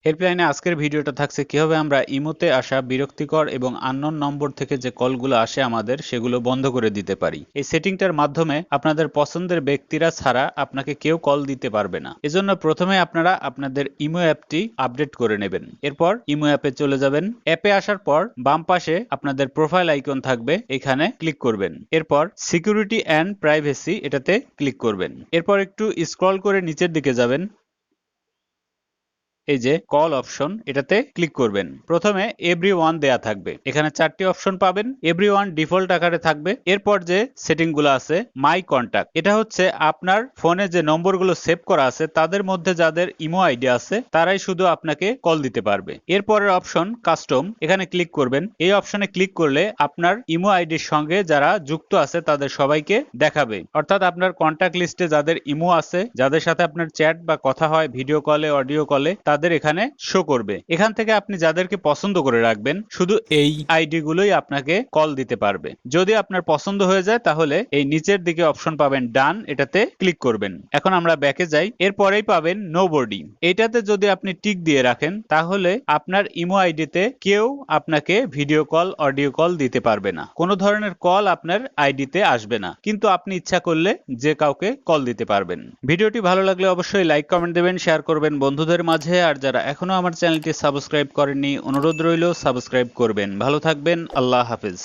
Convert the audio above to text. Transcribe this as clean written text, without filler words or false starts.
হেল্পলাইনে আজকের ভিডিওটা থাকছে কিভাবে আমরা ইমোতে আসা বিরক্তিকর এবং আননোন নম্বর থেকে যে কলগুলো আসে আমাদের সেগুলো বন্ধ করে দিতে পারি। এই সেটিংটার মাধ্যমে আপনাদের পছন্দের ব্যক্তিরা ছাড়া আপনাকে কেউ কল দিতে পারবে না। এজন্য প্রথমে আপনারা আপনাদের ইমো অ্যাপটি আপডেট করে নেবেন। এরপর ইমো অ্যাপে চলে যাবেন। অ্যাপে আসার পর বাম পাশে আপনাদের প্রোফাইল আইকন থাকবে, এখানে ক্লিক করবেন। এরপর সিকিউরিটি অ্যান্ড প্রাইভেসি এটাতে ক্লিক করবেন। এরপর একটু স্ক্রল করে নিচের দিকে যাবেন, এই যে কল অপশন এটাতে ক্লিক করবেন। প্রথমে এভরিওয়ান দেয়া থাকবে, এখানে 4টি অপশন পাবেন। এভরিওয়ান ডিফল্ট আকারে থাকবে। এরপর যে সেটিং গুলো আছে মাই কন্টাক্ট, এটা হচ্ছে আপনার ফোনে যে নম্বরগুলো সেভ করা আছে তাদের মধ্যে যাদের ইমো আইডি আছে তারাই শুধু আপনাকে কল দিতে পারবে। এরপরের অপশন কাস্টম, এখানে ক্লিক করবেন। এই অপশনে ক্লিক করলে আপনার ইমো আইডির সঙ্গে যারা যুক্ত আছে তাদের সবাইকে দেখাবে, অর্থাৎ আপনার কন্টাক্ট লিস্টে যাদের ইমো আছে, যাদের সাথে আপনার চ্যাট বা কথা হয় ভিডিও কলে অডিও কলে, তাদের এখানে শো করবে। এখান থেকে আপনি যাদেরকে পছন্দ করে রাখবেন শুধু এই আইডি গুলোই আপনাকে কল দিতে পারবে। যদি আপনার পছন্দ হয়ে যায় তাহলে এই নিচের দিকে অপশন পাবেন ডান, এটাতে ক্লিক করবেন। এখন আমরা ব্যাকে যাই। এরপরেই পাবেন নোবডি, এইটাতে যদি আপনি টিক দিয়ে রাখেন তাহলে আপনার ইমো আইডিতে কেউ আপনাকে ভিডিও কল অডিও কল দিতে পারবে না, কোনো ধরনের কল আপনার আইডিতে আসবে না, কিন্তু আপনি ইচ্ছা করলে যে কাউকে কল দিতে পারবেন। ভিডিওটি ভালো লাগলে অবশ্যই লাইক কমেন্ট দেবেন, শেয়ার করবেন বন্ধুদের মাঝে। আর যারা এখনো আমার চ্যানেলটি সাবস্ক্রাইব করেননি অনুরোধ রইল সাবস্ক্রাইব করবেন। ভালো থাকবেন, আল্লাহ হাফেজ।